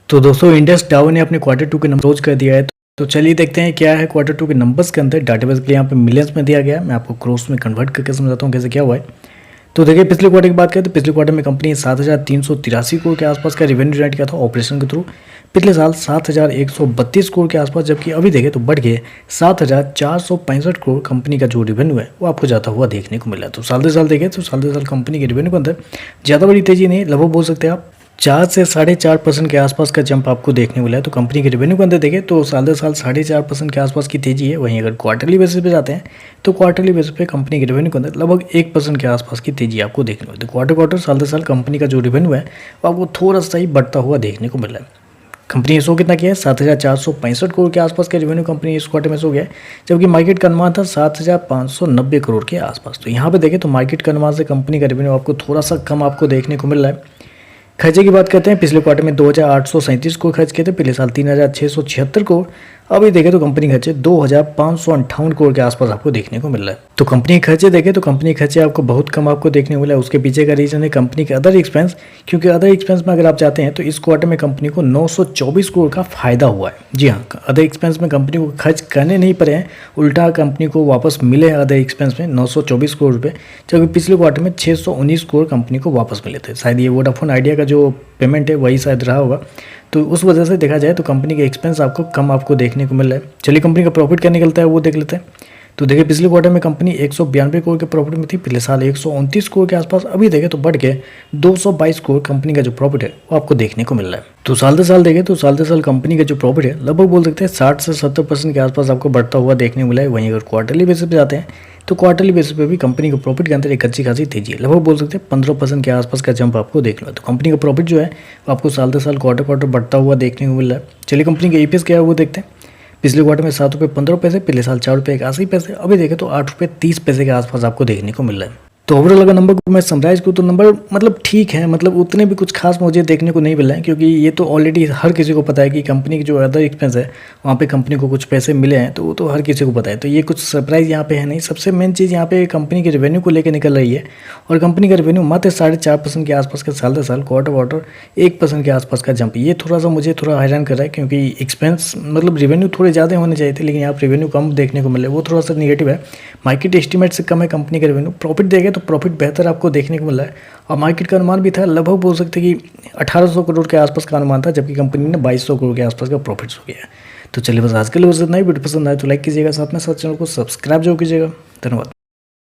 तो दोस्तों इंडेक्स डाउ ने अपने क्वार्टर टू के नंबर लॉन्च कर दिया है। तो चलिए देखते हैं क्या है क्वार्टर टू के नंबर्स के अंदर। डाटाबेस के लिए यहाँ पे मिलियंस में दिया गया है, मैं आपको क्रोस में कन्वर्ट करके समझाता हूँ कैसे क्या हुआ है। तो देखिए पिछले क्वार्टर की बात करें तो पिछले क्वार्टर में कंपनी 7,383 करोड़ के आसपास का रेवेन्यू जनरेट किया था ऑपरेशन के थ्रू। पिछले साल 7,132 करोड़ के आसपास, जबकि अभी देखें तो बढ़ गए 7,465 करोड़ कंपनी का जो रेवेन्यू है वो आपको जाता हुआ देखने को मिला है। तो साल दर साल देखें तो साल दर साल कंपनी के रेवेन्यू के अंदर ज़्यादा बड़ी तेजी नहीं, लगभग बोल सकते हैं आप 4 से 4.5% के आसपास का जंप आपको देखने को मिला है। तो कंपनी के रेवेन्यू के अंदर देखें तो साल दर साल 4.5% के आसपास की तेजी है। वहीं अगर क्वार्टरली बेसिस पे जाते हैं तो क्वार्टरली बेसिस पे कंपनी के रेवेन्यू के अंदर लगभग 1% के आसपास की तेजी आपको देखने को मिलती है। तो क्वार्टर साल दर साल कंपनी का जो रेवेन्यू है वो आपको थोड़ा सा ही बढ़ता हुआ देखने को मिल रहा है। कंपनी ने शो कितना किया है 7,465 करोड़ के आसपास का रेवेन्यू कंपनी इस क्वार्टर में शो गया है, जबकि मार्केट का अनुमान था 7,590 करोड़ के आसपास। तो यहाँ पे देखें तो मार्केट का अनुमान से कंपनी का रेवेन्यू आपको थोड़ा सा कम आपको देखने को मिल रहा है। खर्चे की बात करते हैं, पिछले क्वार्टर में 2,837 करोड़ खर्च किए थे, पिछले साल 3,676 करोड़। अभी देखें तो कंपनी खर्चे 2,558 करोड़ के आसपास आपको देखने को मिल रहा है। तो कंपनी खर्चे देखें तो कंपनी खर्चे आपको बहुत कम आपको देखने को मिला है। उसके पीछे का रीजन है कंपनी के अदर एक्सपेंस, क्योंकि अदर एक्सपेंस में अगर आप जाते हैं तो इस क्वार्टर में कंपनी को 924 करोड़ का फायदा हुआ है। जी हाँ, अदर एक्सपेंस में कंपनी को खर्च करने नहीं पड़े हैं, उल्टा कंपनी को वापस मिले अदर एक्सपेंस में 924 करोड़ रुपये, जबकि पिछले क्वार्टर में 619 करोड़ कंपनी को वापस मिले थे। शायद ये वोडाफोन आइडिया का जो पेमेंट है वही शायद रहा होगा, तो उस वजह से देखा जाए तो कंपनी के एक्सपेंस आपको कम आपको देखने को मिल रहा है। चलिए कंपनी का प्रॉफिट क्या निकलता है वो देख लेते हैं। तो देखिए पिछले क्वार्टर में कंपनी 192 करोड़ के प्रॉफिट में थी, पिछले साल 129 करोड़ के आसपास। अभी देखें तो बढ़ के 222 करोड़ कंपनी का जो प्रॉफिट है वो आपको देखने को मिल रहा है। तो साल दर साल देखें तो साल दर साल कंपनी का जो प्रॉफिट है लगभग बोल सकते हैं 60 से 70% के आसपास आपको बढ़ता हुआ देखने को मिला है। वहीं अगर क्वार्टरली बेसिस पे जाते हैं तो क्वार्टरली बेसिस पे भी कंपनी के प्रॉफिट के अंदर एक अच्छी खासी तेजी है, लगभग बोल सकते हैं 15% के आसपास का जंप आपको देखना है। तो कंपनी का प्रॉफिट जो है वो आपको साल दर साल क्वार्टर बढ़ता हुआ देखने को मिल रहा है। चलिए कंपनी का ईपीएस क्या है वो देखते हैं। पिछले क्वार्टर में 7 रुपये 15 पैसे, पिछले साल 4 रुपये 81 पैसे, अभी देखें तो 8 रुपये 30 पैसे के आसपास आपको देखने को मिल रहा है। तो ओवरऑल अगर नंबर को मैं समराइज करूँ तो नंबर मतलब ठीक है, मतलब उतने भी कुछ खास मुझे देखने को नहीं मिल रहा है, क्योंकि ये तो ऑलरेडी हर किसी को पता है कि कंपनी की जो अदर एक्सपेंस है वहाँ पे कंपनी को कुछ पैसे मिले हैं, तो वो तो हर किसी को पता है। तो ये कुछ सरप्राइज़ यहाँ पे है नहीं। सबसे मेन चीज़ यहाँ पे कंपनी के रेवेन्यू को लेकर निकल रही है, और कंपनी का रेवेन्यू मात्र 4.5% के आसपास का साल दर साल क्वार्टर 1% के आसपास का जंप। ये थोड़ा सा मुझे थोड़ा हैरान कर रहा है, क्योंकि एक्सपेंस मतलब रेवेन्यू थोड़े ज़्यादा होने चाहिए थे, लेकिन यहाँ पर रेवेन्यू कम देखने को मिले, वो थोड़ा सा निगेटिव है। मार्केट एस्टीमेट से कम है कंपनी का रेवेन्यू। प्रॉफिट देखें तो प्रॉफिट बेहतर आपको देखने को मिला है, और मार्केट का अनुमान भी था लगभग बोल सकते हैं कि 1,800 करोड़ के आसपास का अनुमान था, जबकि कंपनी ने 2,200 करोड़ के आसपास का प्रॉफिट हो गया है। तो चलिए बस आज के लिए बस इतना ही। वीडियो पसंद आए तो लाइक कीजिएगा, साथ में साथ चैनल को सब्सक्राइब जरूर कीजिएगा। धन्यवाद।